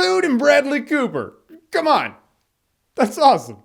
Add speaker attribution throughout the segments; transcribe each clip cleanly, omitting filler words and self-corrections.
Speaker 1: food and Bradley Cooper. Come on. That's awesome.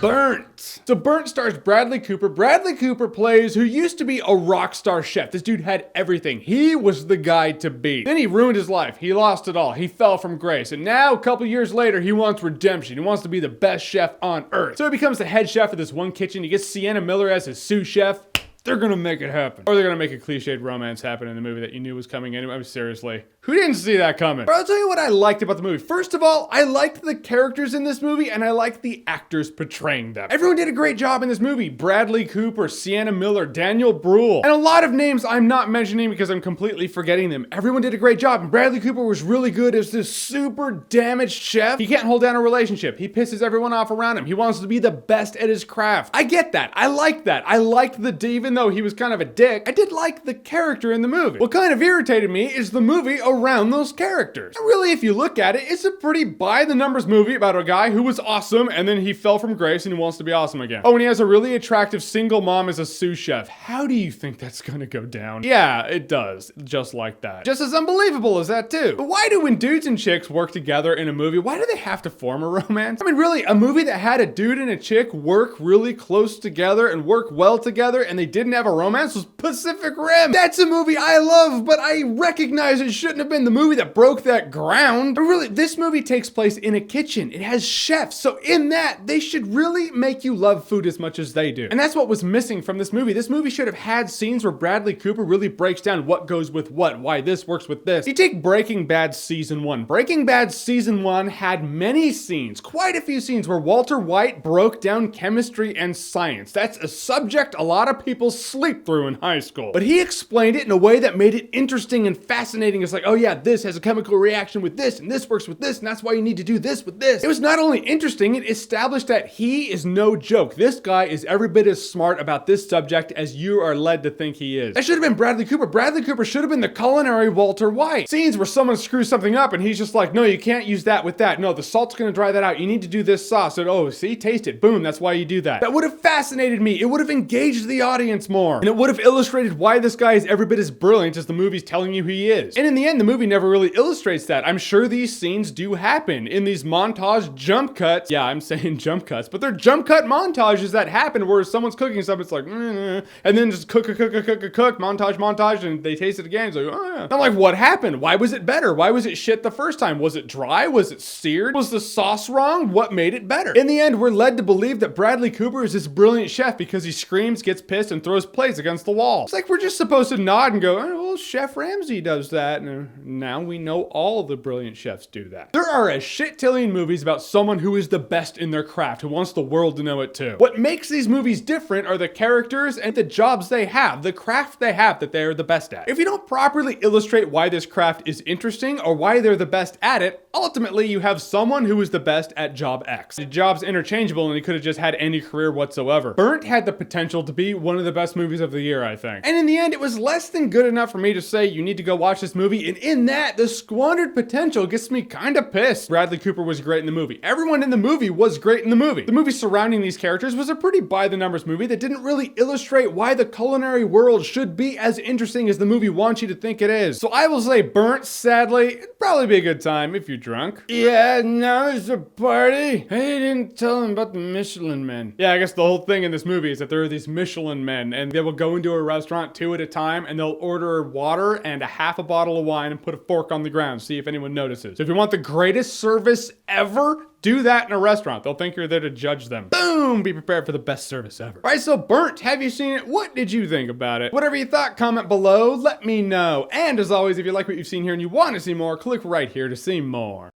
Speaker 1: Burnt. So Burnt stars Bradley Cooper. Bradley Cooper plays who used to be a rock star chef. This dude had everything. He was the guy to beat. Then he ruined his life. He lost it all. He fell from grace. And now, a couple years later, he wants redemption. He wants to be the best chef on earth. So he becomes the head chef of this one kitchen. He gets Sienna Miller as his sous chef. They're gonna make it happen. Or they're gonna make a cliched romance happen in the movie that you knew was coming anyway. I mean, seriously. Who didn't see that coming? But I'll tell you what I liked about the movie. First of all, I liked the characters in this movie and I liked the actors portraying them. Everyone did a great job in this movie. Bradley Cooper, Sienna Miller, Daniel Bruhl, and a lot of names I'm not mentioning because I'm completely forgetting them. Everyone did a great job and Bradley Cooper was really good as this super damaged chef. He can't hold down a relationship. He pisses everyone off around him. He wants to be the best at his craft. I get that. I liked that. I liked even though he was kind of a dick, I did like the character in the movie. What kind of irritated me is the movie around those characters. And really, if you look at it, it's a pretty by-the-numbers movie about a guy who was awesome and then he fell from grace and he wants to be awesome again. Oh, and he has a really attractive single mom as a sous chef. How do you think that's gonna go down? Yeah, it does. Just like that. Just as unbelievable as that too. But why do when dudes and chicks work together in a movie, why do they have to form a romance? I mean, really, a movie that had a dude and a chick work really close together and work well together and they didn't have a romance was Pacific Rim. That's a movie I love, but I recognize it shouldn't have been the movie that broke that ground. But really, this movie takes place in a kitchen. It has chefs, so in that, they should really make you love food as much as they do. And that's what was missing from this movie. This movie should have had scenes where Bradley Cooper really breaks down what goes with what, why this works with this. You take Breaking Bad Season 1. Breaking Bad Season 1 had many scenes, quite a few scenes where Walter White broke down chemistry and science. That's a subject a lot of people sleep through in high school. But he explained it in a way that made it interesting and fascinating. It's like, oh yeah, this has a chemical reaction with this, and this works with this, and that's why you need to do this with this. It was not only interesting, it established that he is no joke. This guy is every bit as smart about this subject as you are led to think he is. That should have been Bradley Cooper. Bradley Cooper should have been the culinary Walter White. Scenes where someone screws something up and he's just like, no, you can't use that with that. No, the salt's gonna dry that out. You need to do this sauce. And oh, see, taste it. Boom, that's why you do that. That would have fascinated me. It would have engaged the audience more. And it would have illustrated why this guy is every bit as brilliant as the movie's telling you he is. And in the end, the movie never really illustrates that. I'm sure these scenes do happen in these montage jump cuts. Yeah, I'm saying jump cuts, but they're jump cut montages that happen where someone's cooking something, it's like, and then just cook, montage, and they taste it again. It's like, oh yeah. I'm like, what happened? Why was it better? Why was it shit the first time? Was it dry? Was it seared? Was the sauce wrong? What made it better? In the end, we're led to believe that Bradley Cooper is this brilliant chef because he screams, gets pissed, and throws plates against the wall. It's like we're just supposed to nod and go, oh, well, Chef Ramsay does that. And now we know all of the brilliant chefs do that. There are a shit-tillion movies about someone who is the best in their craft, who wants the world to know it too. What makes these movies different are the characters and the jobs they have, the craft they have that they are the best at. If you don't properly illustrate why this craft is interesting or why they're the best at it, ultimately you have someone who is the best at job X. The job's interchangeable and he could have just had any career whatsoever. Burnt had the potential to be one of the best movies of the year, I think. And in the end, it was less than good enough for me to say you need to go watch this movie, and in that, the squandered potential gets me kinda pissed. Bradley Cooper was great in the movie. Everyone in the movie was great in the movie. The movie surrounding these characters was a pretty by-the-numbers movie that didn't really illustrate why the culinary world should be as interesting as the movie wants you to think it is. So I will say Burnt, sadly, it'd probably be a good time if you're drunk. Yeah, now there's a party. Hey, didn't tell him about the Michelin men. Yeah, I guess the whole thing in this movie is that there are these Michelin men and they will go into a restaurant 2 at a time and they'll order water and a half a bottle of wine and put a fork on the ground, see if anyone notices. So if you want the greatest service ever, do that in a restaurant. They'll think you're there to judge them. Boom! Be prepared for the best service ever. All right, so Burnt, have you seen it? What did you think about it? Whatever you thought, comment below, let me know. And as always, if you like what you've seen here and you want to see more, click right here to see more.